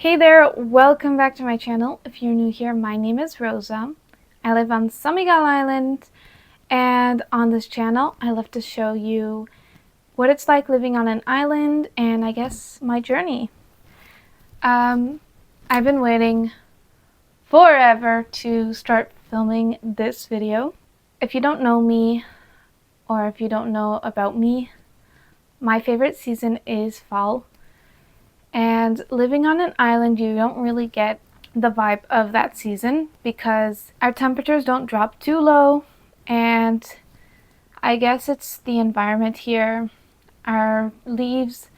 Hey there, welcome back to my channel. If you're new here, my name is Rosa. I live on San Miguel Island, and on this channel I love to show you what it's like living on an island and I guess my journey. I've been waiting forever to start filming this video. If you don't know me, or if you don't know about me, my favorite season is fall. And living on an island, you don't really get the vibe of that season because our temperatures don't drop too low, and I guess it's the environment here. Our leaves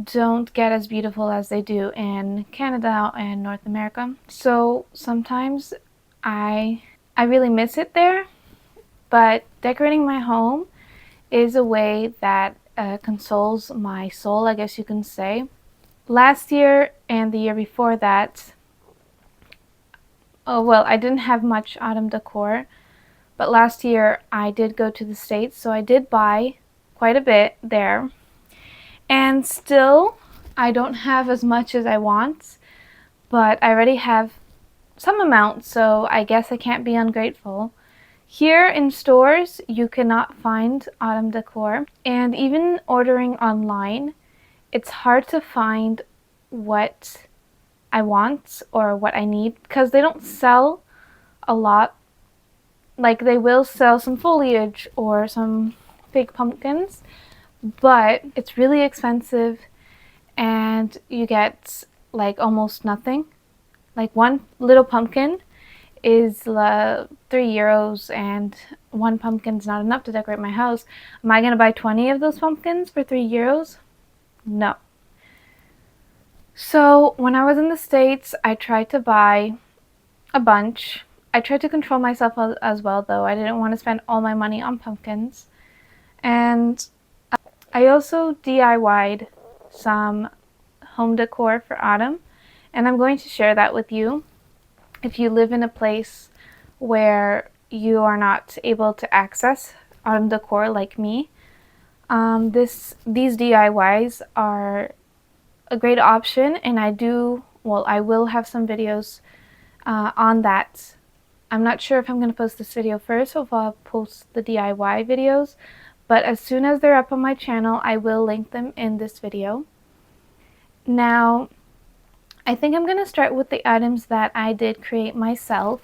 don't get as beautiful as they do in Canada and North America. So sometimes I really miss it there, but decorating my home is a way that consoles my soul, I guess you can say. Last year and the year before that, I didn't have much autumn decor, but last year I did go to the States, so I did buy quite a bit there. And still, I don't have as much as I want, but I already have some amount, so I guess I can't be ungrateful. Here in stores, you cannot find autumn decor, and even ordering online, it's hard to find what I want or what I need because they don't sell a lot. Like, they will sell some foliage or some fake pumpkins, but it's really expensive and you get like almost nothing. Like, one little pumpkin is €3 and one pumpkin's not enough to decorate my house. Am I going to buy 20 of those pumpkins for €3? No. So when I was in the States, I tried to buy a bunch. I tried to control myself as well, though. I didn't want to spend all my money on pumpkins. And I also DIY'd some home decor for autumn, and I'm going to share that with you. If you live in a place where you are not able to access autumn decor like me, these DIYs are a great option, and I will have some videos on that. I'm not sure if I'm going to post this video first or if I'll post the DIY videos, but as soon as they're up on my channel, I will link them in this video. Now, I think I'm going to start with the items that I did create myself.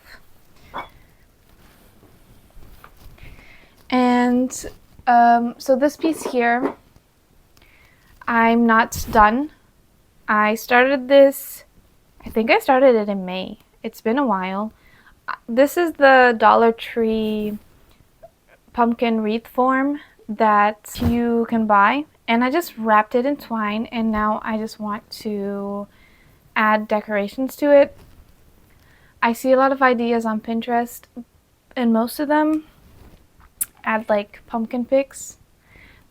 And so this piece here, I'm not done. I started this, I think I started it in May. It's been a while. This is the Dollar Tree pumpkin wreath form that you can buy. And I just wrapped it in twine, and now I just want to add decorations to it. I see a lot of ideas on Pinterest, and most of them add like pumpkin pics.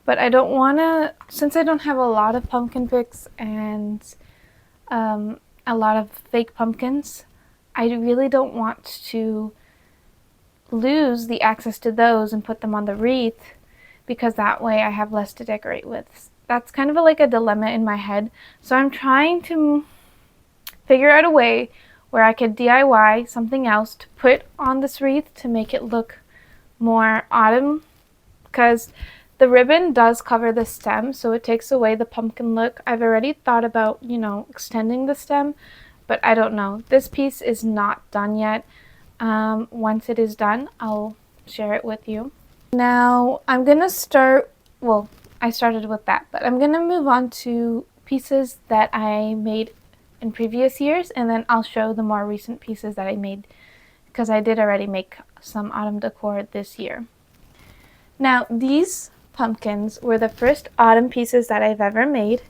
But I don't want to, since I don't have a lot of pumpkin picks and a lot of fake pumpkins, I really don't want to lose the access to those and put them on the wreath, because that way I have less to decorate with. That's kind of like a dilemma in my head. So I'm trying to figure out a way where I could DIY something else to put on this wreath to make it look more autumn, because the ribbon does cover the stem, so it takes away the pumpkin look. I've already thought about, extending the stem, but I don't know. This piece is not done yet. Once it is done, I'll share it with you. Now, I'm going to start, I started with that, but I'm going to move on to pieces that I made in previous years, and then I'll show the more recent pieces that I made, because I did already make some autumn decor this year. Now, these pumpkins were the first autumn pieces that I've ever made.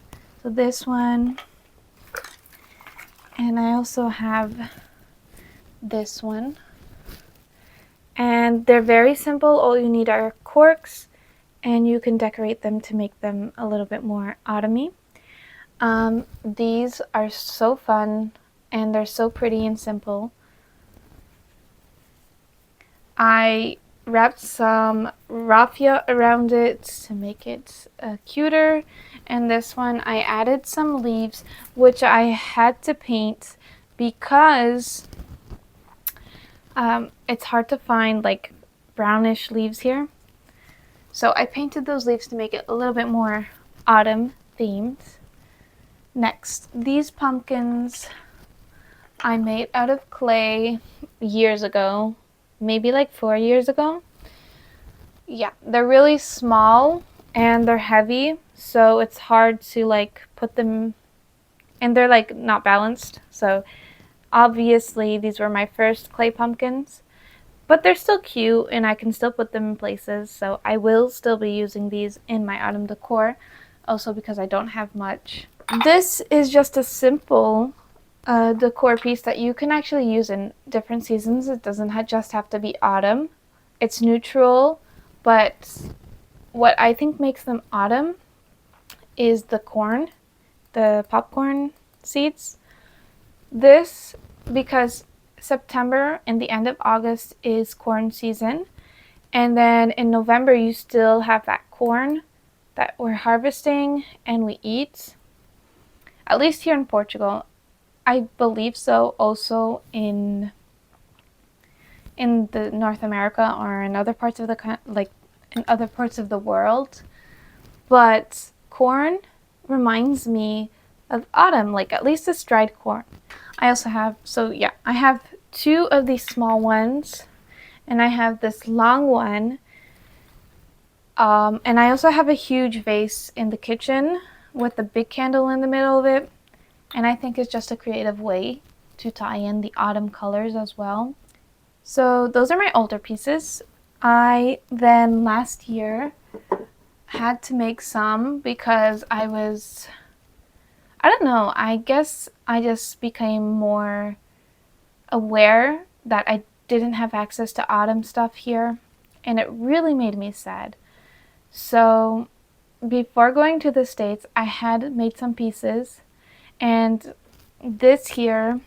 So this one, and I also have this one, and they're very simple. All you need are corks, and you can decorate them to make them a little bit more autumny. These are so fun, and they're so pretty and simple. I wrapped some raffia around it to make it cuter. And this one I added some leaves, which I had to paint because it's hard to find like brownish leaves here. So I painted those leaves to make it a little bit more autumn themed. Next, these pumpkins I made out of clay years ago, maybe like 4 years ago. Yeah, they're really small and they're heavy, so it's hard to like put them, and they're like not balanced. So obviously these were my first clay pumpkins, but they're still cute and I can still put them in places. So I will still be using these in my autumn decor, also because I don't have much. This is just a simple decor piece that you can actually use in different seasons. It doesn't just have to be autumn. It's neutral, but what I think makes them autumn is the corn, the popcorn seeds. This, because September and the end of August is corn season, and then in November you still have that corn that we're harvesting and we eat. At least here in Portugal. I believe so also in the North America or in other parts of the world. But corn reminds me of autumn, like at least this dried corn. I also have, I have 2 of these small ones and I have this long one. And I also have a huge vase in the kitchen with a big candle in the middle of it. And I think it's just a creative way to tie in the autumn colors as well. So those are my older pieces. I then last year had to make some because I don't know, I guess I just became more aware that I didn't have access to autumn stuff here, and it really made me sad. So before going to the States, I had made some pieces, and this here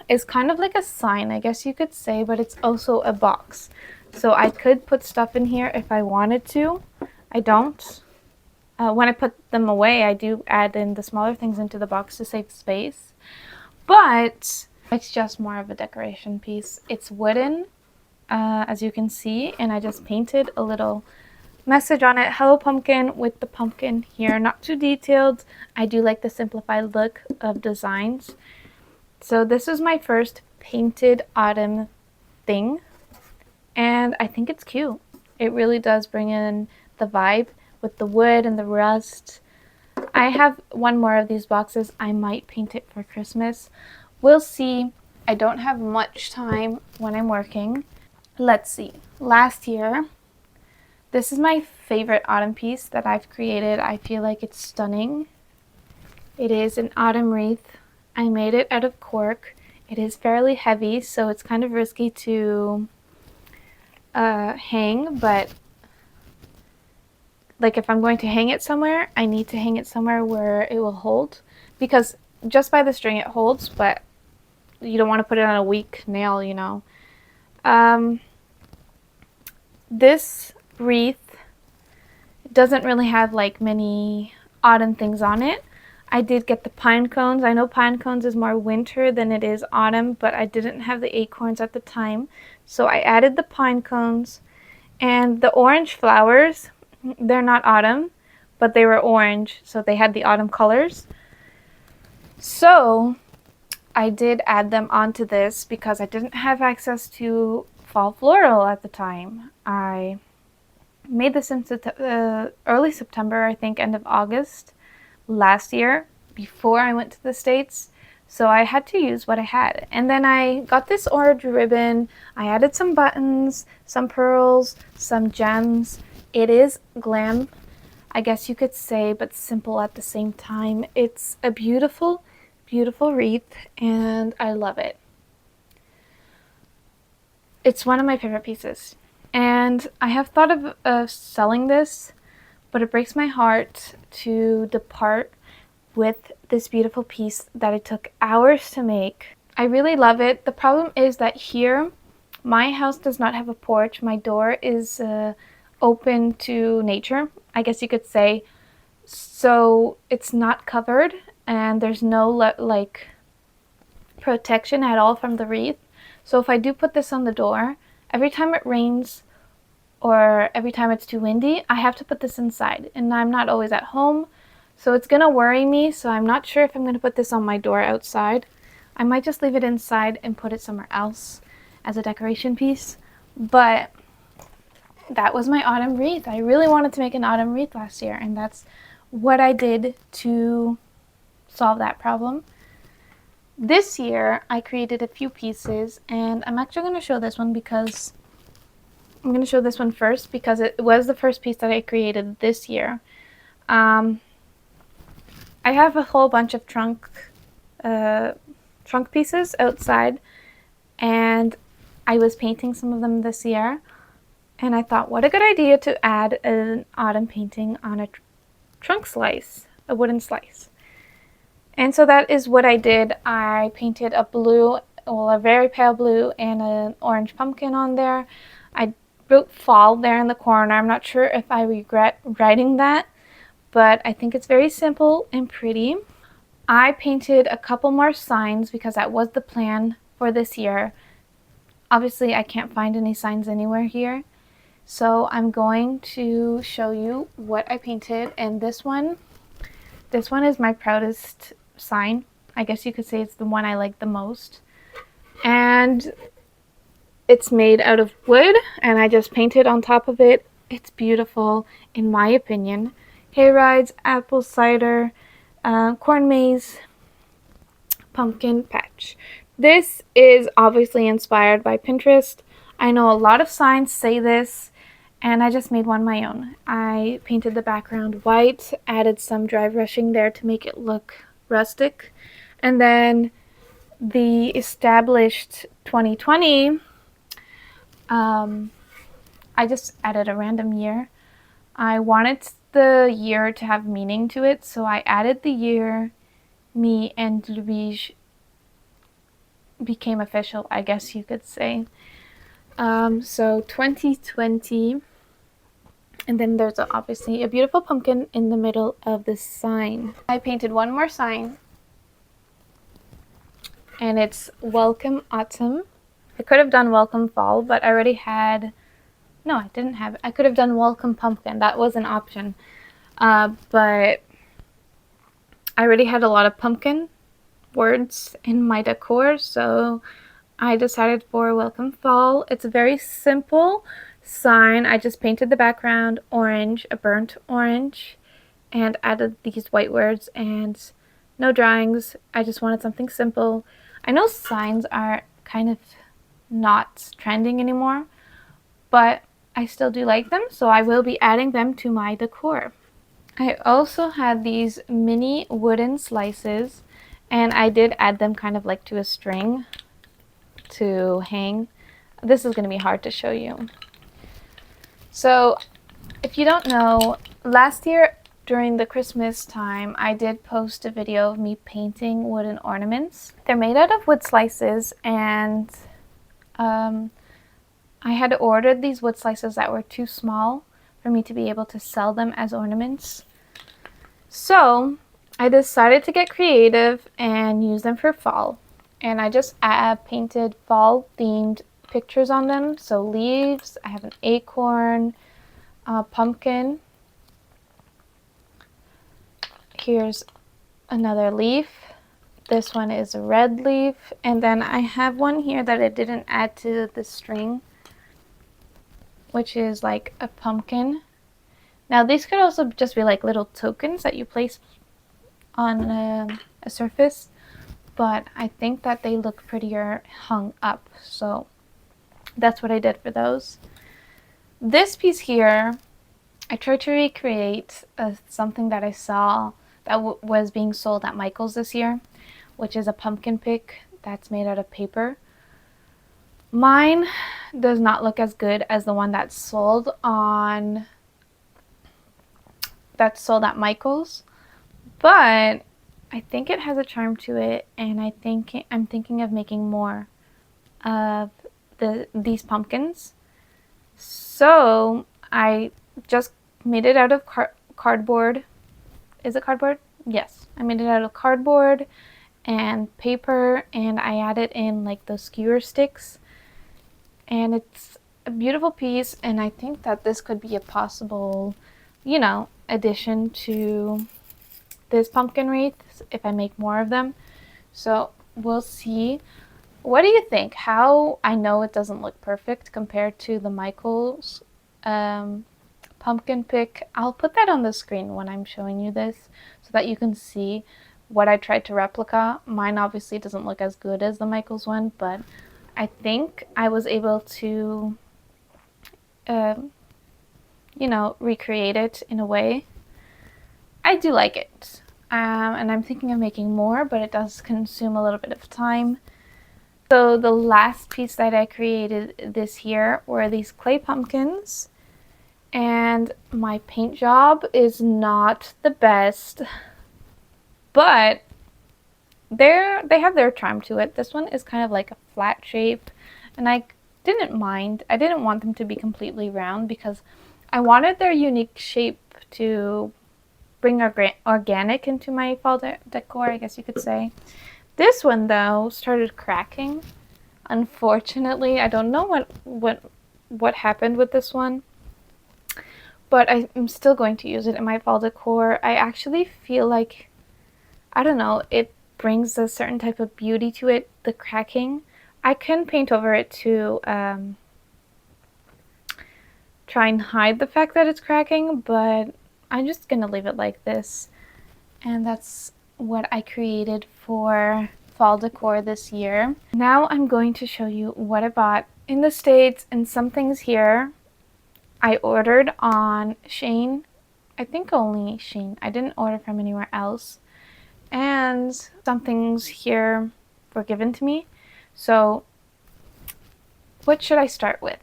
is kind of like a sign, I guess you could say, but it's also a box. So I could put stuff in here if I wanted to. I don't. When I put them away, I do add in the smaller things into the box to save space. But it's just more of a decoration piece. It's wooden, as you can see, and I just painted a little message on it. Hello pumpkin, with the pumpkin here. Not too detailed. I do like the simplified look of designs. So this is my first painted autumn thing, and I think it's cute. It really does bring in the vibe with the wood and the rust. I have one more of these boxes. I might paint it for Christmas. We'll see. I don't have much time when I'm working. Let's see. Last year, this is my favorite autumn piece that I've created. I feel like it's stunning. It is an autumn wreath. I made it out of cork. It is fairly heavy, so it's kind of risky to hang, but like if I'm going to hang it somewhere, I need to hang it somewhere where it will hold, because just by the string it holds, but you don't want to put it on a weak nail, you know. This wreath doesn't really have like many autumn things on it. I did get the pine cones. I know pine cones is more winter than it is autumn, but I didn't have the acorns at the time. So I added the pine cones, and the orange flowers, they're not autumn, but they were orange, so they had the autumn colors. So I did add them onto this because I didn't have access to fall floral at the time. I made this in early September, I think, end of August last year before I went to the States. So I had to use what I had. And then I got this orange ribbon. I added some buttons, some pearls, some gems. It is glam, I guess you could say, but simple at the same time. It's a beautiful, beautiful wreath, and I love it. It's one of my favorite pieces. And I have thought of selling this, but it breaks my heart to depart with this beautiful piece that it took hours to make. I really love it. The problem is that here, My house does not have a porch. My door is open to nature, I guess you could say. So it's not covered, and there's no like protection at all from the wreath. So if I do put this on the door, every time it rains or every time it's too windy, I have to put this inside, and I'm not always at home, so it's gonna worry me. So I'm not sure if I'm gonna put this on my door outside. I might just leave it inside and put it somewhere else as a decoration piece. But that was my autumn wreath. I really wanted to make an autumn wreath last year, and that's what I did to solve that problem. This year I created a few pieces, and I'm actually going to show this one because I'm going to show this one first because it was the first piece that I created this year. I have a whole bunch of trunk pieces outside, and I was painting some of them this year, and I thought, what a good idea to add an autumn painting on a trunk slice, a wooden slice. And so that is what I did. I painted a blue, well, a very pale blue and an orange pumpkin on there. I wrote fall there in the corner. I'm not sure if I regret writing that, but I think it's very simple and pretty. I painted a couple more signs because that was the plan for this year. Obviously, I can't find any signs anywhere here. So I'm going to show you what I painted, and this one is my proudest sign. I guess you could say it's the one I like the most. And it's made out of wood, and I just painted on top of it. It's beautiful, in my opinion. Hay rides, apple cider, corn maze, pumpkin patch. This is obviously inspired by Pinterest. I know a lot of signs say this, and I just made one my own. I painted the background white, added some dry brushing there to make it look rustic, and then the established 2020, I just added a random year. I wanted the year to have meaning to it, so I added the year me and Louise became official, I guess you could say. So 2020, and then there's obviously a beautiful pumpkin in the middle of the sign. I painted one more sign, and it's Welcome Autumn. I could have done Welcome Fall, but I already had, no, I didn't have, I could have done Welcome Pumpkin. That was an option. But I already had a lot of pumpkin words in my decor, so I decided for Welcome Fall. It's a very simple sign. I just painted the background orange, a burnt orange, and added these white words and no drawings. I just wanted something simple. I know signs are kind of not trending anymore, but I still do like them, so I will be adding them to my decor. I also had these mini wooden slices, and I did add them kind of like to a string to hang. This is going to be hard to show you. So if you don't know, last year during the Christmas time, I did post a video of me painting wooden ornaments. They're made out of wood slices, and I had ordered these wood slices that were too small for me to be able to sell them as ornaments. So I decided to get creative and use them for fall. And I just painted fall themed pictures on them. So leaves, I have an acorn, pumpkin. Here's another leaf. This one is a red leaf. And then I have one here that I didn't add to the string, which is like a pumpkin. Now these could also just be like little tokens that you place on a surface, but I think that they look prettier hung up, so that's what I did for those. This piece here, I tried to recreate something that I saw that was being sold at Michael's this year, which is a pumpkin pick that's made out of paper. Mine does not look as good as the one that's sold at Michael's, but I think it has a charm to it, and I'm thinking of making more of these pumpkins. So I just made it out of cardboard. Is it cardboard? Yes. I made it out of cardboard and paper, and I added in like those skewer sticks. And it's a beautiful piece, and I think that this could be a possible, you know, addition to this pumpkin wreath if I make more of them. So we'll see. What do you think? How I know it doesn't look perfect compared to the Michaels pumpkin pick. I'll put that on the screen when I'm showing you this so that you can see what I tried to replica. Mine obviously doesn't look as good as the Michaels one, but I think I was able to, you know, recreate it in a way. I do like it. And I'm thinking of making more, but it does consume a little bit of time. So the last piece that I created this year were these clay pumpkins. And my paint job is not the best, but they have their charm to it. This one is kind of like a flat shape, and I didn't mind. I didn't want them to be completely round because I wanted their unique shape to bring organic into my fall decor, I guess you could say. This one though started cracking. Unfortunately, I don't know what happened with this one, but I'm still going to use it in my fall decor. I actually feel like, I don't know, it brings a certain type of beauty to it, the cracking. I can paint over it to try and hide the fact that it's cracking, but I'm just gonna leave it like this. And that's what I created for fall decor this year. Now I'm going to show you what I bought in the States and some things here I ordered on Shein. I think only Shein. I didn't order from anywhere else. And some things here were given to me. So what should I start with?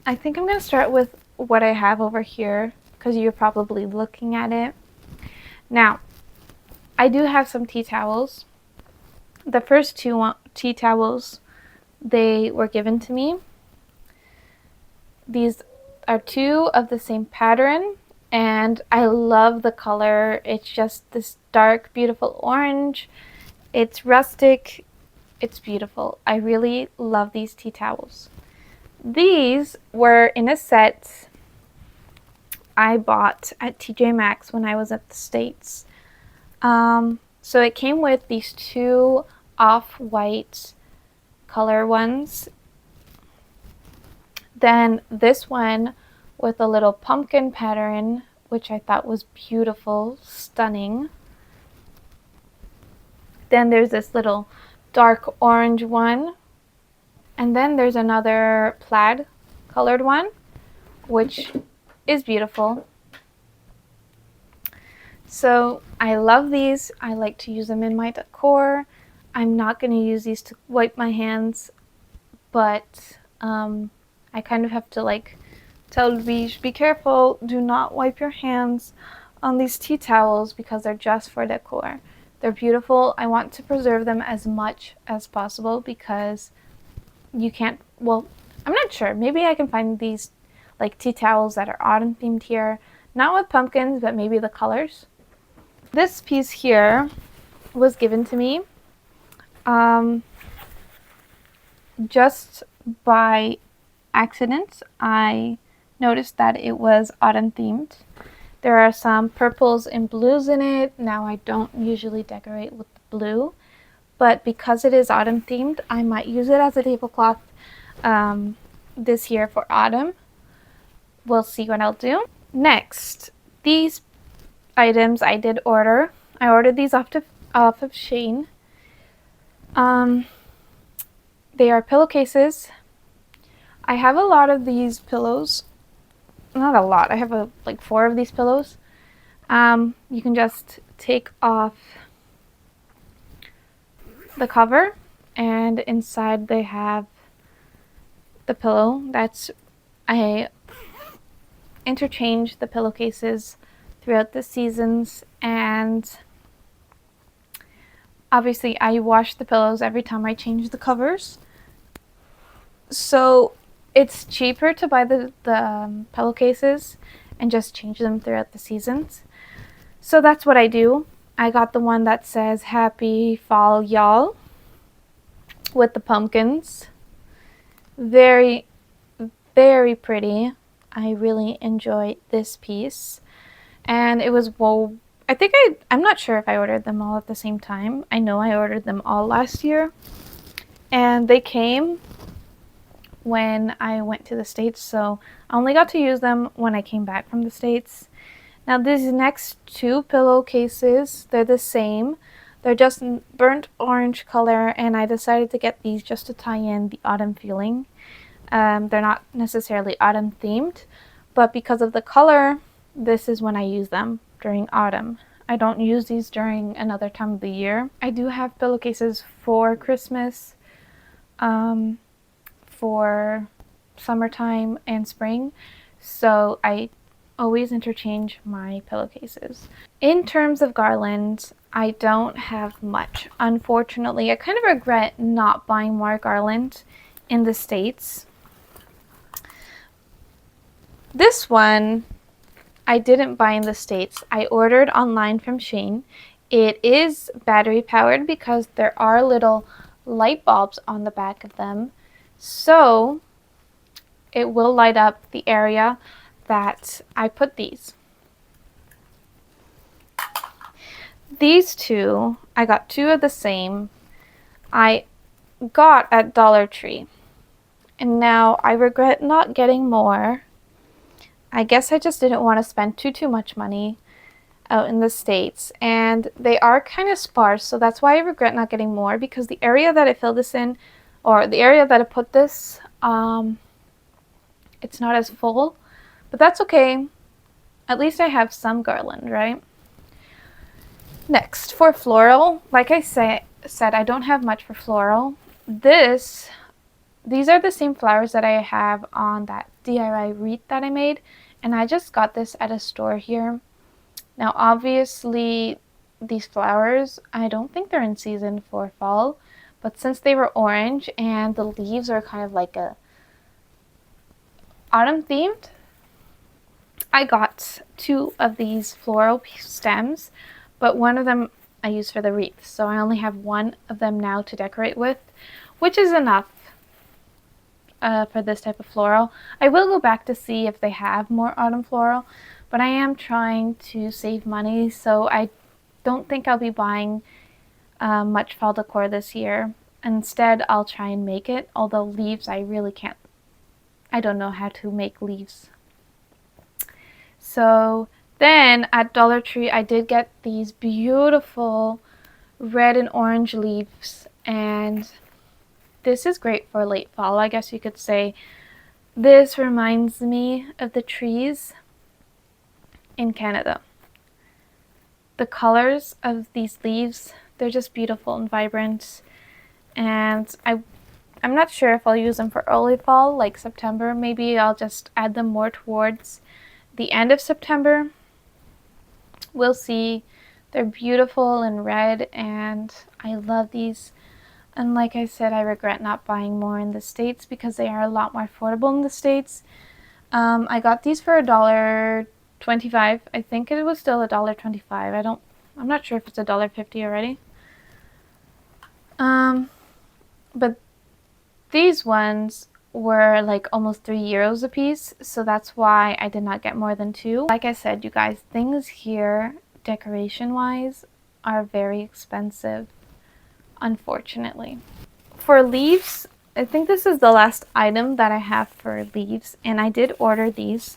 I think I'm going to start with what I have over here because you're probably looking at it. Now, I do have some tea towels. The first two tea towels, they were given to me. These are two of the same pattern, and I love the color. It's just this dark, beautiful orange. It's rustic. It's beautiful. I really love these tea towels. These were in a set I bought at TJ Maxx when I was at the States. So it came with these two off-white color ones. Then this one with a little pumpkin pattern, which I thought was beautiful, stunning. Then there's this little dark orange one. And then there's another plaid colored one, which is beautiful. So I love these. I like to use them in my decor. I'm not going to use these to wipe my hands, but I kind of have to like tell Louise, be careful, do not wipe your hands on these tea towels because they're just for decor. They're beautiful. I want to preserve them as much as possible because you can't, well, I'm not sure. Maybe I can find these like tea towels that are autumn themed here. Not with pumpkins, but maybe the colors. This piece here was given to me just by accident. I noticed that it was autumn themed. There are some purples and blues in it. Now I don't usually decorate with blue, but because it is autumn themed, I might use it as a tablecloth this year for autumn. We'll see what I'll do. Next, these items I did order. I ordered these off of Shein. They are pillowcases. I have a lot of these pillows. Not a lot. I have like 4 of these pillows. You can just take off the cover, and inside they have the pillow. I interchange the pillowcases throughout the seasons, and obviously I wash the pillows every time I change the covers. So it's cheaper to buy the pillowcases and just change them throughout the seasons. So that's what I do. I got the one that says Happy Fall Y'all with the pumpkins. Very, very pretty. I really enjoy this piece. And it was wool. I'm not sure if I ordered them all at the same time. I know I ordered them all last year. And they came when I went to the States, so I only got to use them when I came back from the States. Now these next two pillowcases, they're the same. They're just burnt orange color, and I decided to get these just to tie in the autumn feeling. They're not necessarily autumn themed, but because of the color, this is when I use them, during autumn. I don't use these during another time of the year. I do have pillowcases for Christmas, for summertime and spring, so I always interchange my pillowcases. In terms of garlands, I don't have much. Unfortunately, I kind of regret not buying more garland in the States. This one I didn't buy in the States. I ordered online from Shein. It is battery powered because there are little light bulbs on the back of them. So it will light up the area that I put these. These two, I got two of the same. I got at Dollar Tree. And now I regret not getting more. I guess I just didn't want to spend too much money out in the States. And they are kind of sparse, so that's why I regret not getting more, because the area that I filled this in, or the area that I put this, it's not as full. But that's okay. At least I have some garland, right? Next, for floral, like I said, I don't have much for floral. These are the same flowers that I have on that DIY wreath that I made, and I just got this at a store here. Now, obviously, these flowers, I don't think they're in season for fall, but since they were orange and the leaves are kind of like a autumn themed, I got two of these floral stems, but one of them I use for the wreath, so I only have one of them now to decorate with, which is enough for this type of floral. I will go back to see if they have more autumn floral, but I am trying to save money, so I don't think I'll be buying much fall decor this year. Instead, I'll try and make it, although leaves I really can't. I don't know how to make leaves. So then at Dollar Tree, I did get these beautiful red and orange leaves, and this is great for late fall, I guess you could say. This reminds me of the trees in Canada. The colors of these leaves, they're just beautiful and vibrant, and I'm not sure if I'll use them for early fall, like September. Maybe I'll just add them more towards the end of September. We'll see. They're beautiful and red, and I love these. And like I said, I regret not buying more in the States because they are a lot more affordable in the States. I got these for $1.25. I think it was still $1.25. I'm not sure if it's $1.50 already. But these ones were like almost €3 a piece, so that's why I did not get more than two. Like I said, you guys, things here, decoration wise, are very expensive, unfortunately. For leaves, I think this is the last item that I have for leaves, and I did order these.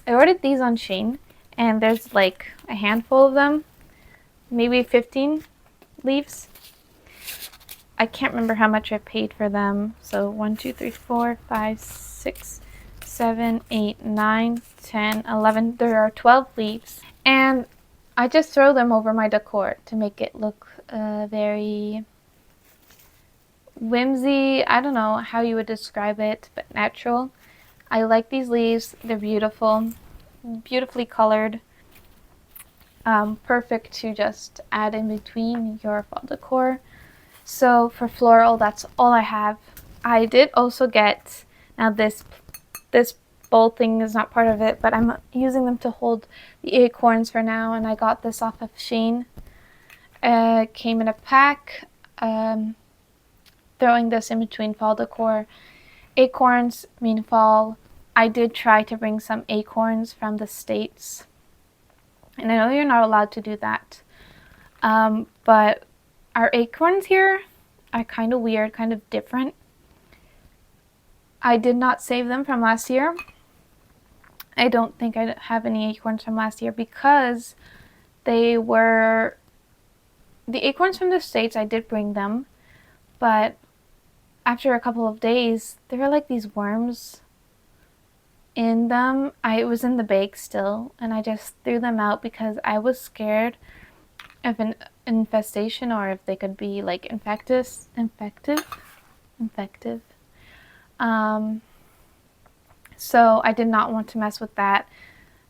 I ordered these on Shein, and there's like a handful of them, maybe 15 leaves. I can't remember how much I paid for them. So 1, 2, 3, 4, 5, 6, 7, 8, 9, 10, 11. There are 12 leaves. And I just throw them over my decor to make it look very whimsy. I don't know how you would describe it, but natural. I like these leaves. They're beautiful, beautifully colored. Perfect to just add in between your fall decor. So for floral, that's all I have. I did also get, now this bowl thing is not part of it, but I'm using them to hold the acorns for now, and I got this off of Shein. Came in a pack. Throwing this in between fall decor. Acorns mean fall. I did try to bring some acorns from the States, and I know you're not allowed to do that, but our acorns here are kind of weird, kind of different. I did not save them from last year. I don't think I have any acorns from last year because they were the acorns from the States. I did bring them, but after a couple of days, there were like these worms in them. I was in the bag still, and I just threw them out because I was scared of an infestation, or if they could be like infective. So I did not want to mess with that.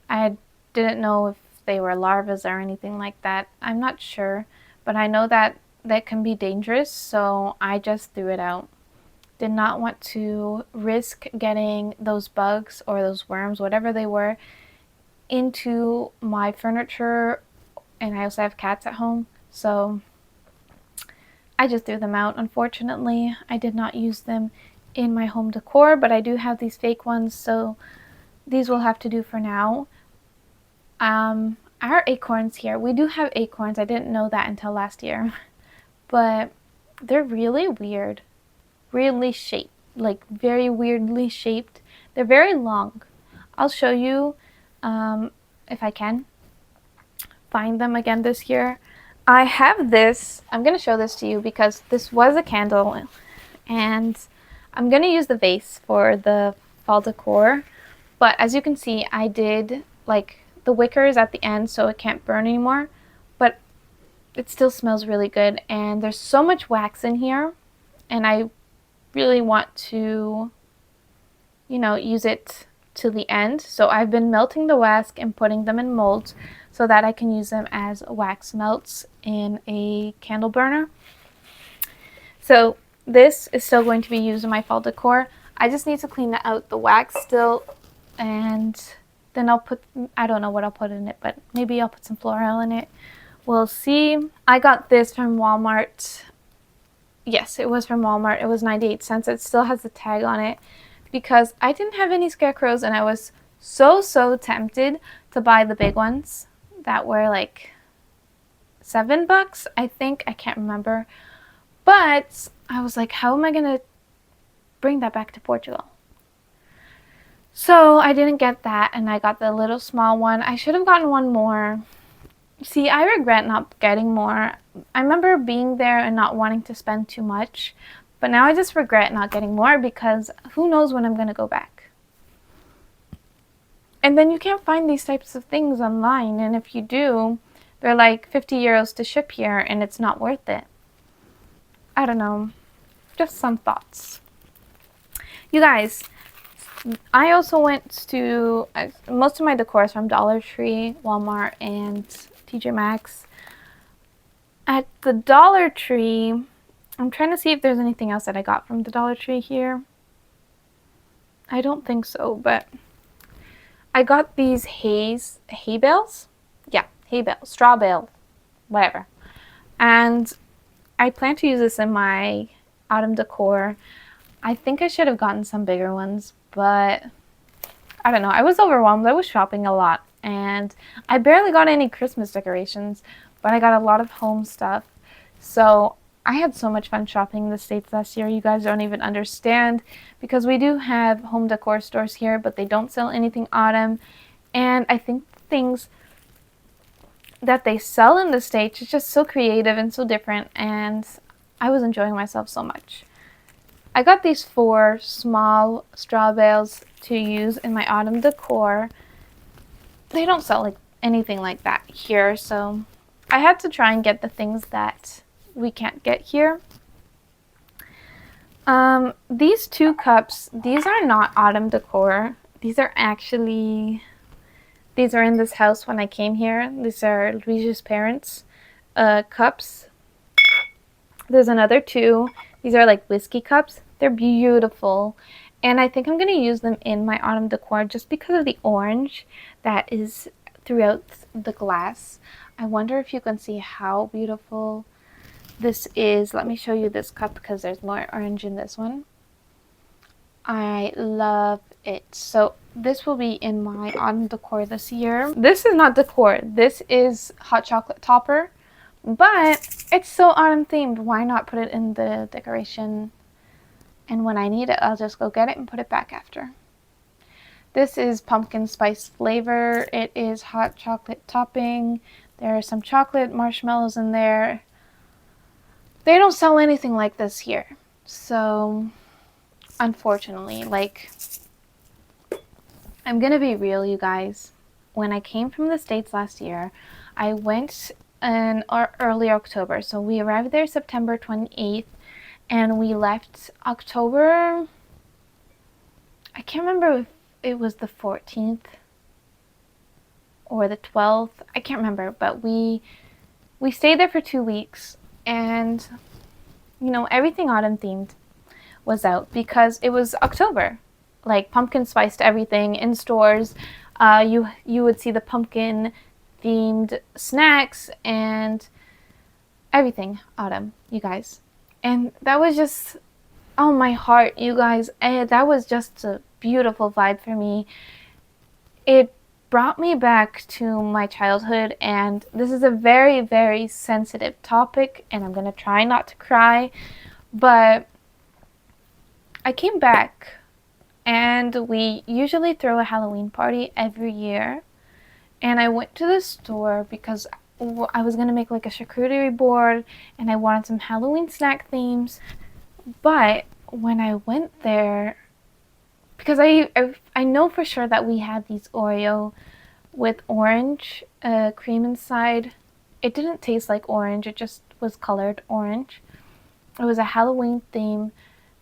I didn't know if they were larvae or anything like that. I'm not sure, but I know that that can be dangerous, so I just threw it out. Did not want to risk getting those bugs or those worms, whatever they were, into my furniture, and I also have cats at home, so I just threw them out. Unfortunately, I did not use them in my home decor, but I do have these fake ones, so these will have to do for now. Our acorns here, we do have acorns. I didn't know that until last year, but they're really weird, weirdly shaped, like very weirdly shaped. They're very long. I'll show you if I can find them again this year. I have this. I'm going to show this to you because this was a candle, and I'm going to use the vase for the fall decor, but as you can see, I did, like, the wicker is at the end so it can't burn anymore, but it still smells really good, and there's so much wax in here, and I really want to, you know, use it to the end. So I've been melting the wax and putting them in molds so that I can use them as wax melts in a candle burner. So this is still going to be used in my fall decor. I just need to clean out the wax still, and then I'll put, I don't know what I'll put in it, but maybe I'll put some Floral in it. We'll see. I got this from Walmart. Yes, it was from Walmart. It was 98 cents. It still has the tag on it because I didn't have any scarecrows, and I was so tempted to buy the big ones that were like $7, I think. I can't remember. But I was like, how am I going to bring that back to Portugal? So I didn't get that, and I got the little small one. I should have gotten one more. See, I regret not getting more. I remember being there and not wanting to spend too much, but now I just regret not getting more because who knows when I'm going to go back. And then you can't find these types of things online, and if you do, they're like 50 euros to ship here, and it's not worth it. I don't know. Just some thoughts. You guys, I also went to, most of my decor is from Dollar Tree, Walmart, and TJ Maxx. At the Dollar Tree, I'm trying to see if there's anything else that I got from the Dollar Tree here. I don't think so, but I got these hay bales. Yeah, hay bales, straw bale, whatever. And I plan to use this in my autumn decor. I think I should have gotten some bigger ones, but I don't know. I was overwhelmed. I was shopping a lot, and I barely got any Christmas decorations, but I got a lot of home stuff. So I had so much fun shopping in the States last year. You guys don't even understand, because we do have home decor stores here, but they don't sell anything autumn. And I think things that they sell in the States is just so creative and so different, and I was enjoying myself so much. I got these 4 small straw bales to use in my autumn decor. They don't sell like anything like that here, so I had to try and get the things that we can't get here. These 2 cups, these are not autumn decor. These are in this house when I came here. These are Luigi's parents' cups. There's another 2. These are like whiskey cups. They're beautiful. And I think I'm going to use them in my autumn decor just because of the orange that is throughout the glass. I wonder if you can see how beautiful this is. Let me show you this cup because there's more orange in this one. I love it. So this will be in my autumn decor this year. This is not decor. This is hot chocolate topper. But it's so autumn themed. Why not put it in the decoration? And when I need it, I'll just go get it and put it back after. This is pumpkin spice flavor. It is hot chocolate topping. There are some chocolate marshmallows in there. They don't sell anything like this here. So, unfortunately, like, I'm gonna be real, you guys. When I came from the States last year, I went in early October. So we arrived there September 28th. And we left October, I can't remember if it was the 14th or the 12th. I can't remember, but we stayed there for 2 weeks. And, you know, everything autumn themed was out because it was October. Like pumpkin spiced everything in stores. You would see the pumpkin themed snacks and everything autumn, you guys. And that was just, oh, my heart, you guys. That was just a beautiful vibe for me. It brought me back to my childhood, and this is a very, very sensitive topic, and I'm going to try not to cry. But I came back, and we usually throw a Halloween party every year. And I went to the store because I was going to make like a charcuterie board and I wanted some Halloween snack themes. But when I went there, because I know for sure that we had these Oreo with orange cream inside. It didn't taste like orange, it just was colored orange. It was a Halloween theme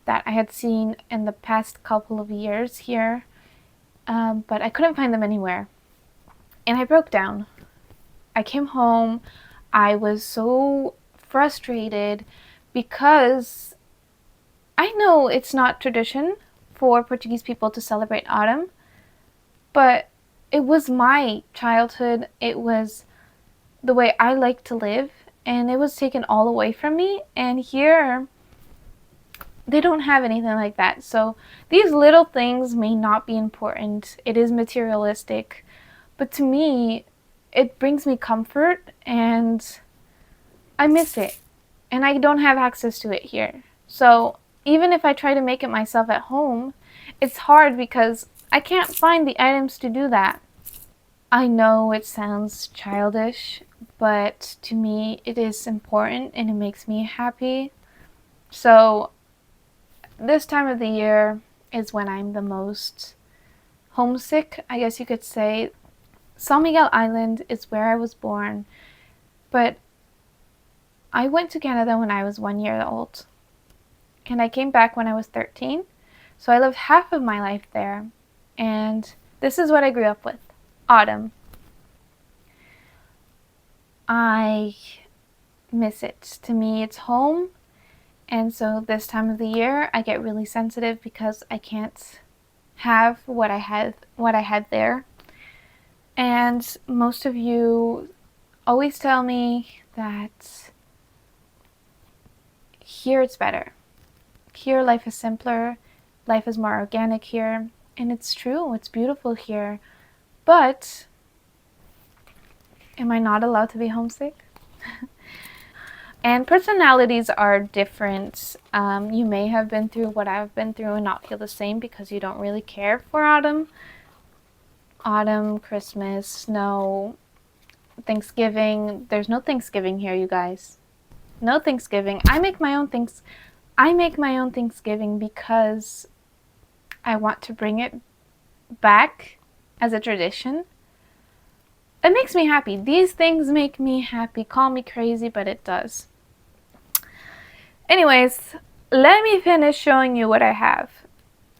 that I had seen in the past couple of years here, but I couldn't find them anywhere. And I broke down. I came home. I was so frustrated because I know it's not tradition for Portuguese people to celebrate autumn, but it was my childhood. It was the way I like to live, and it was taken all away from me. And here, they don't have anything like that. So these little things may not be important. It is materialistic, but to me, it brings me comfort and I miss it. And I don't have access to it here. So even if I try to make it myself at home, it's hard because I can't find the items to do that. I know it sounds childish, but to me it is important and it makes me happy. So this time of the year is when I'm the most homesick, I guess you could say. San Miguel Island is where I was born, but I went to Canada when I was 1 year old, and I came back when I was 13, so I lived half of my life there, and this is what I grew up with, autumn. I miss it. To me, it's home, and so this time of the year, I get really sensitive because I can't have what I had there. And most of you always tell me that here it's better. Here life is simpler, life is more organic here, and it's true, it's beautiful here. But am I not allowed to be homesick? And personalities are different. You may have been through what I've been through and not feel the same because you don't really care for autumn. Autumn, Christmas, snow, Thanksgiving. There's no Thanksgiving here, you guys. No Thanksgiving. I make my own Thanksgiving because I want to bring it back as a tradition. It makes me happy. These things make me happy. Call me crazy, but it does. Anyways, let me finish showing you what I have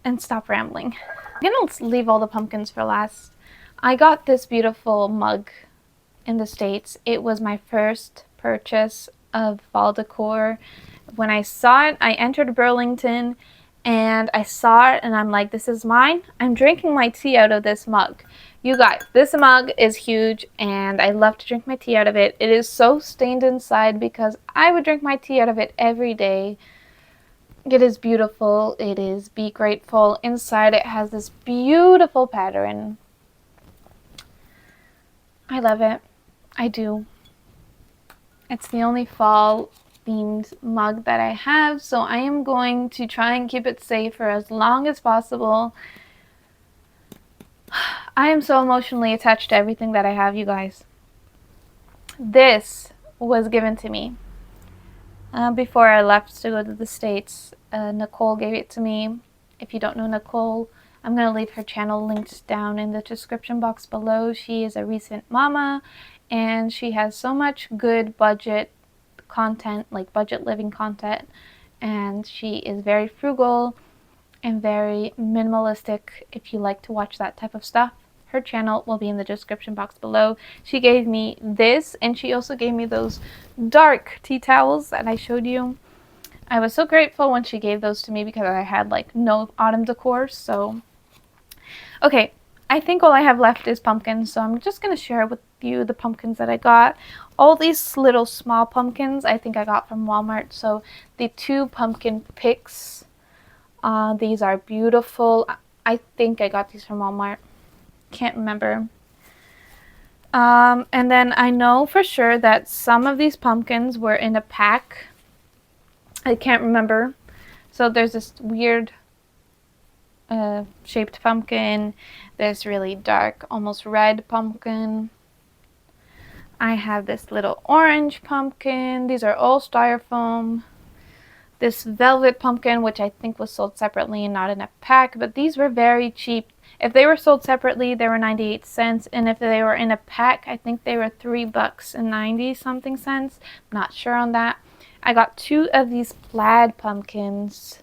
and stop rambling. I'm gonna leave all the pumpkins for last. I got this beautiful mug in the States. It was my first purchase of fall decor. When I saw it, I entered Burlington and I saw it and I'm like, this is mine. I'm drinking my tea out of this mug. You guys, this mug is huge and I love to drink my tea out of it. It is so stained inside because I would drink my tea out of it every day. It is beautiful. It is Be Grateful. Inside it has this beautiful pattern. I love it. I do. It's the only fall themed mug that I have, so I am going to try and keep it safe for as long as possible. I am so emotionally attached to everything that I have, you guys. This was given to me before I left to go to the States. Nicole gave it to me. If you don't know Nicole, I'm going to leave her channel linked down in the description box below. She is a recent mama and she has so much good budget content, like budget living content, and she is very frugal and very minimalistic. If you like to watch that type of stuff, her channel will be in the description box below. She gave me this, and she also gave me those dark tea towels that I showed you. I was so grateful when she gave those to me because I had like no autumn decor. So okay, I think all I have left is pumpkins, so I'm just going to share with you the pumpkins that I got. All these little small pumpkins I think I got from Walmart. So the 2 pumpkin picks, these are beautiful. I think I got these from Walmart. Can't remember. And then I know for sure that some of these pumpkins were in a pack. I can't remember. So there's this weird shaped pumpkin, this really dark, almost red pumpkin. I have this little orange pumpkin. These are all styrofoam. This velvet pumpkin, which I think was sold separately and not in a pack, but these were very cheap. If they were sold separately, they were 98 cents, and if they were in a pack, I think they were $3 and 90 something cents. Not sure on that. I got 2 of these plaid pumpkins.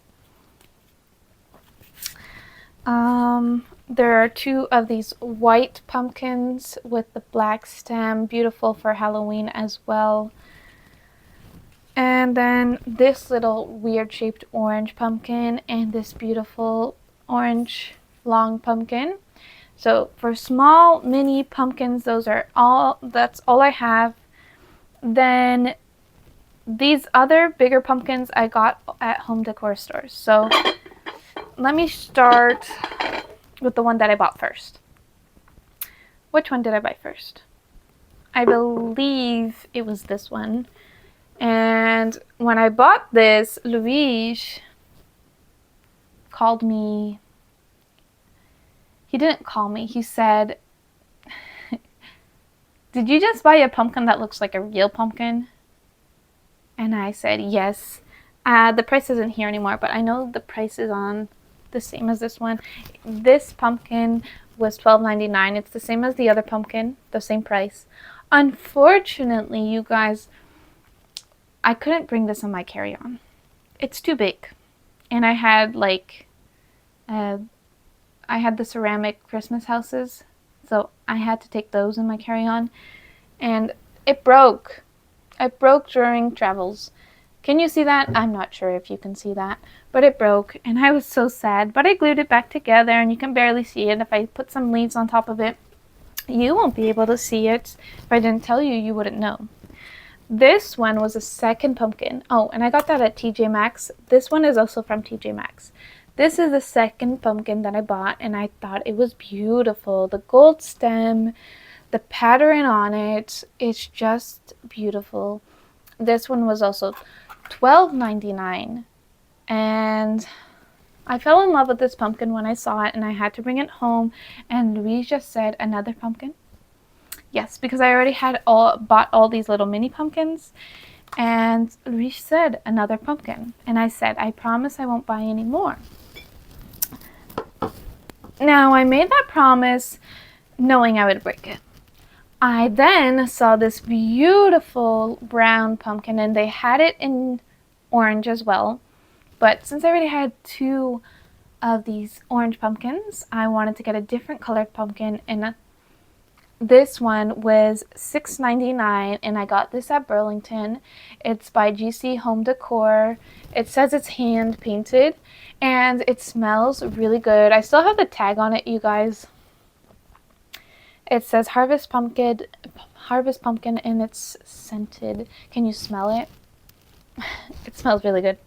There are 2 of these white pumpkins with the black stem, beautiful for Halloween as well. And then this little weird shaped orange pumpkin and this beautiful orange long pumpkin. So for small mini pumpkins, that's all I have. Then these other bigger pumpkins I got at home decor stores. So let me start with the one that I bought first. Which one did I buy first? I believe it was this one. And when I bought this, Luis called me. He didn't call me. He said, "Did you just buy a pumpkin that looks like a real pumpkin?" And I said, "Yes." The price isn't here anymore, but I know the price is on the same as this one. This pumpkin was $12.99. It's the same as the other pumpkin, the same price. Unfortunately, you guys, I couldn't bring this on my carry-on. It's too big. And I had the ceramic Christmas houses, so I had to take those in my carry-on, and it broke. It broke during travels. Can you see that? I'm not sure if you can see that, but it broke, and I was so sad, but I glued it back together, and you can barely see it. If I put some leaves on top of it, you won't be able to see it. If I didn't tell you, you wouldn't know. This one was a second pumpkin. Oh, and I got that at TJ Maxx. This one is also from TJ Maxx. This is the second pumpkin that I bought, and I thought it was beautiful. The gold stem, the pattern on it, it's just beautiful. This one was also $12.99, and I fell in love with this pumpkin when I saw it, and I had to bring it home, and Louise just said, "Another pumpkin?" Yes, because I already had bought all these little mini pumpkins, and Louise said, "Another pumpkin," and I said, "I promise I won't buy any more." Now, I made that promise knowing I would break it. I then saw this beautiful brown pumpkin, and they had it in orange as well. But since I already had 2 of these orange pumpkins, I wanted to get a different colored pumpkin, and This one was $6.99 and I got this at Burlington. It's by GC Home Decor. It says it's hand painted and it smells really good. I still have the tag on it, you guys. It says harvest pumpkin, and it's scented. Can you smell it? It smells really good.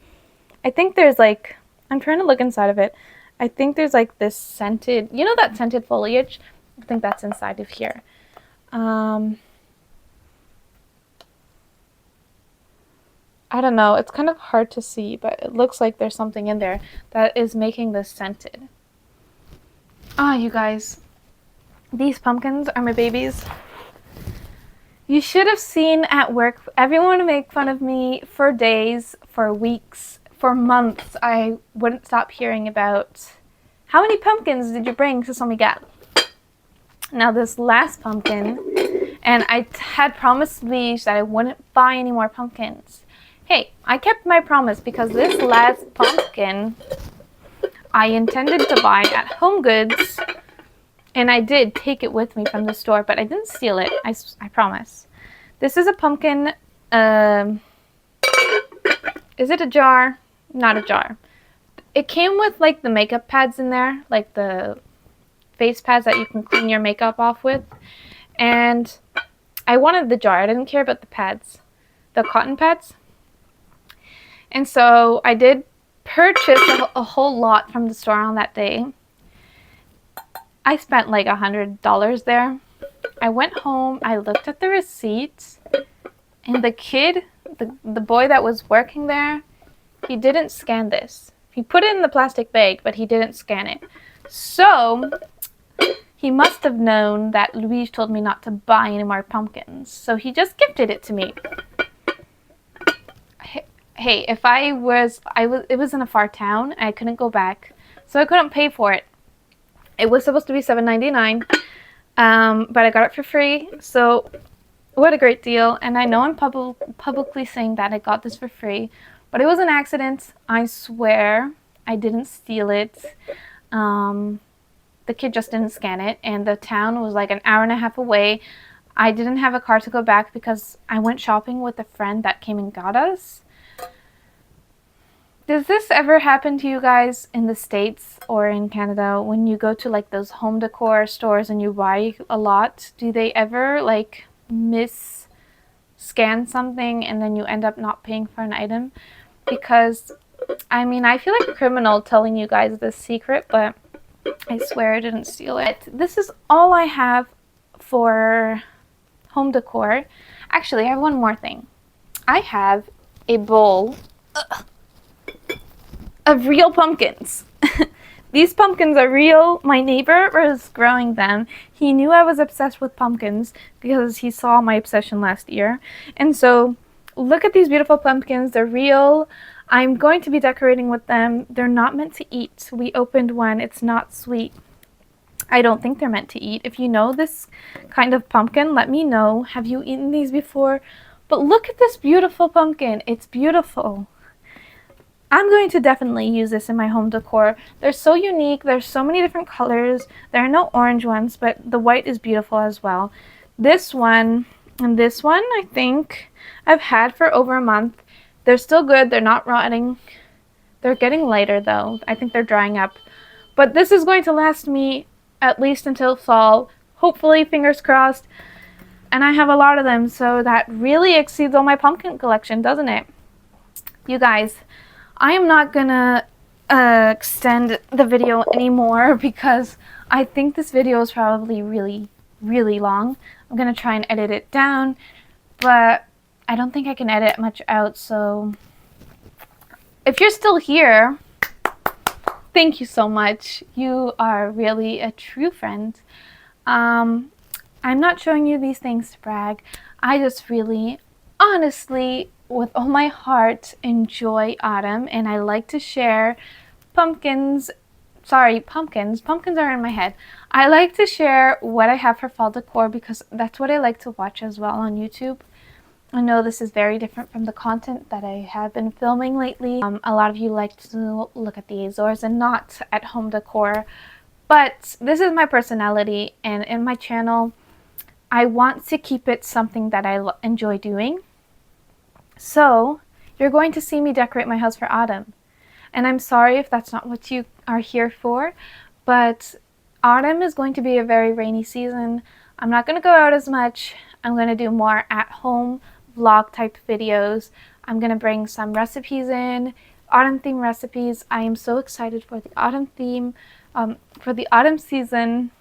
I think there's like, I'm trying to look inside of it. I think there's like this scented, you know that scented foliage? I think that's inside of here. I don't know. It's kind of hard to see, but it looks like there's something in there that is making this scented. Ah, you guys. These pumpkins are my babies. You should have seen at work, everyone would make fun of me for days, for weeks, for months. I wouldn't stop hearing about, how many pumpkins did you bring to San Miguel? Now this last pumpkin, and I had promised Luis that I wouldn't buy any more pumpkins. Hey, I kept my promise because this last pumpkin I intended to buy at Home Goods, and I did take it with me from the store, but I didn't steal it. I promise. This is a pumpkin. Is it a jar? Not a jar. It came with like the makeup pads in there, like the face pads that you can clean your makeup off with. And I wanted the jar. I didn't care about the pads, the cotton pads. And so I did purchase a whole lot from the store on that day. I spent like $100 there. I went home, I looked at the receipts, and the kid, the boy that was working there, he didn't scan this. He put it in the plastic bag, but he didn't scan it. So he must have known that Luis told me not to buy any more pumpkins. So he just gifted it to me. Hey, if it was in a far town, I couldn't go back. So I couldn't pay for it. It was supposed to be $7.99, but I got it for free. So what a great deal. And I know I'm publicly saying that I got this for free, but it was an accident. I swear I didn't steal it. The kid just didn't scan it, and the town was like an hour and a half away. I didn't have a car to go back because I went shopping with a friend that came and got us. Does this ever happen to you guys in the States or in Canada when you go to like those home decor stores and you buy a lot? Do they ever like scan something and then you end up not paying for an item? Because I mean, I feel like a criminal telling you guys this secret, but I swear I didn't steal it. This is all I have for home decor. Actually, I have one more thing. I have a bowl of real pumpkins. These pumpkins are real. My neighbor was growing them. He knew I was obsessed with pumpkins because he saw my obsession last year. And so, look at these beautiful pumpkins. They're real. I'm going to be decorating with them. They're not meant to eat. We opened one. It's not sweet. I don't think they're meant to eat. If you know this kind of pumpkin, let me know. Have you eaten these before? But look at this beautiful pumpkin. It's beautiful. I'm going to definitely use this in my home decor. They're so unique. There's so many different colors. There are no orange ones, but the white is beautiful as well. This one and this one, I think I've had for over a month. They're still good. They're not rotting. They're getting lighter though. I think they're drying up. But this is going to last me at least until fall. Hopefully, fingers crossed. And I have a lot of them, so that really exceeds all my pumpkin collection, doesn't it? You guys, I am not gonna extend the video anymore because I think this video is probably really long. I'm gonna try and edit it down, but I don't think I can edit much out. So if you're still here, thank you so much. You are really a true friend. I'm not showing you these things to brag. I just really, honestly, with all my heart, enjoy autumn, and I like to share pumpkins. Sorry, pumpkins. Pumpkins are in my head. I like to share what I have for fall decor because that's what I like to watch as well on YouTube. I know this is very different from the content that I have been filming lately. A lot of you like to look at the Azores and not at home decor, but this is my personality, and in my channel, I want to keep it something that I enjoy doing. So you're going to see me decorate my house for autumn. And I'm sorry if that's not what you are here for, but autumn is going to be a very rainy season. I'm not going to go out as much. I'm going to do more at-home vlog type videos. I'm going to bring some recipes in, autumn theme recipes. I am so excited for the autumn theme, for the autumn season.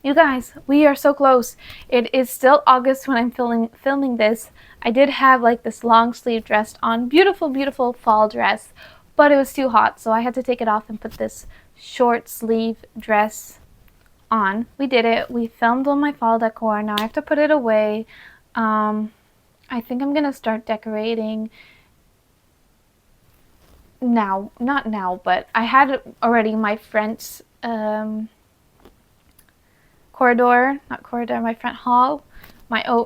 You guys, we are so close. It is still August when I'm filming this. I did have like this long sleeve dress on, beautiful, beautiful fall dress, but it was too hot, so I had to take it off and put this short sleeve dress on. We did it. We filmed all my fall decor. Now I have to put it away. I think I'm gonna start decorating now. Not now, but I had already my front my front hall,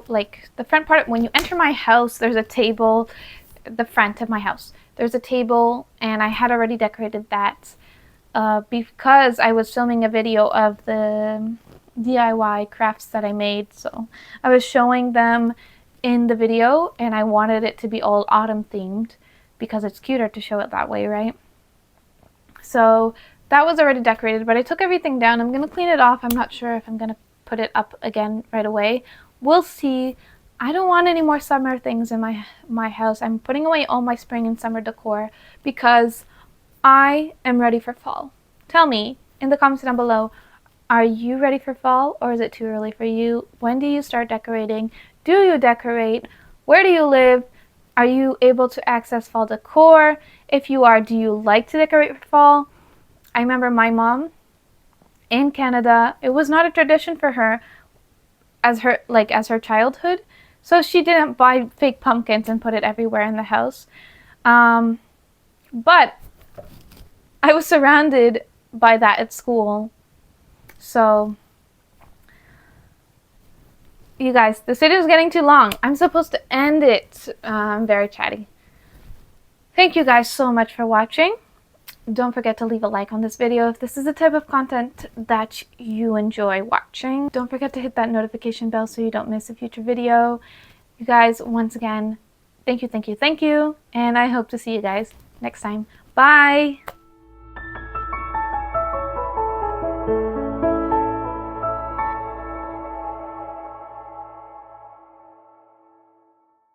like the front part. When you enter my house, there's a table, the front of my house. There's a table, and I had already decorated that because I was filming a video of the DIY crafts that I made. So I was showing them in the video, and I wanted it to be all autumn themed because it's cuter to show it that way, right? So that was already decorated, but I took everything down. I'm going to clean it off. I'm not sure if I'm going to put it up again right away. We'll see. I don't want any more summer things in my house. I'm putting away all my spring and summer decor because I am ready for fall. Tell me in the comments down below, are you ready for fall, or is it too early for you? When do you start decorating? Do you decorate? Where do you live? Are you able to access fall decor? If you are, do you like to decorate for fall? I remember my mom in Canada, it was not a tradition for her as her childhood, so she didn't buy fake pumpkins and put it everywhere in the house. But I was surrounded by that at school. So you guys, this video is getting too long. I'm supposed to end it. I'm very chatty. Thank you guys so much for watching. Don't forget to leave a like on this video if this is the type of content that you enjoy watching. Don't forget to hit that notification bell so you don't miss a future video. You guys, once again, thank you, thank you, thank you. And I hope to see you guys next time. Bye!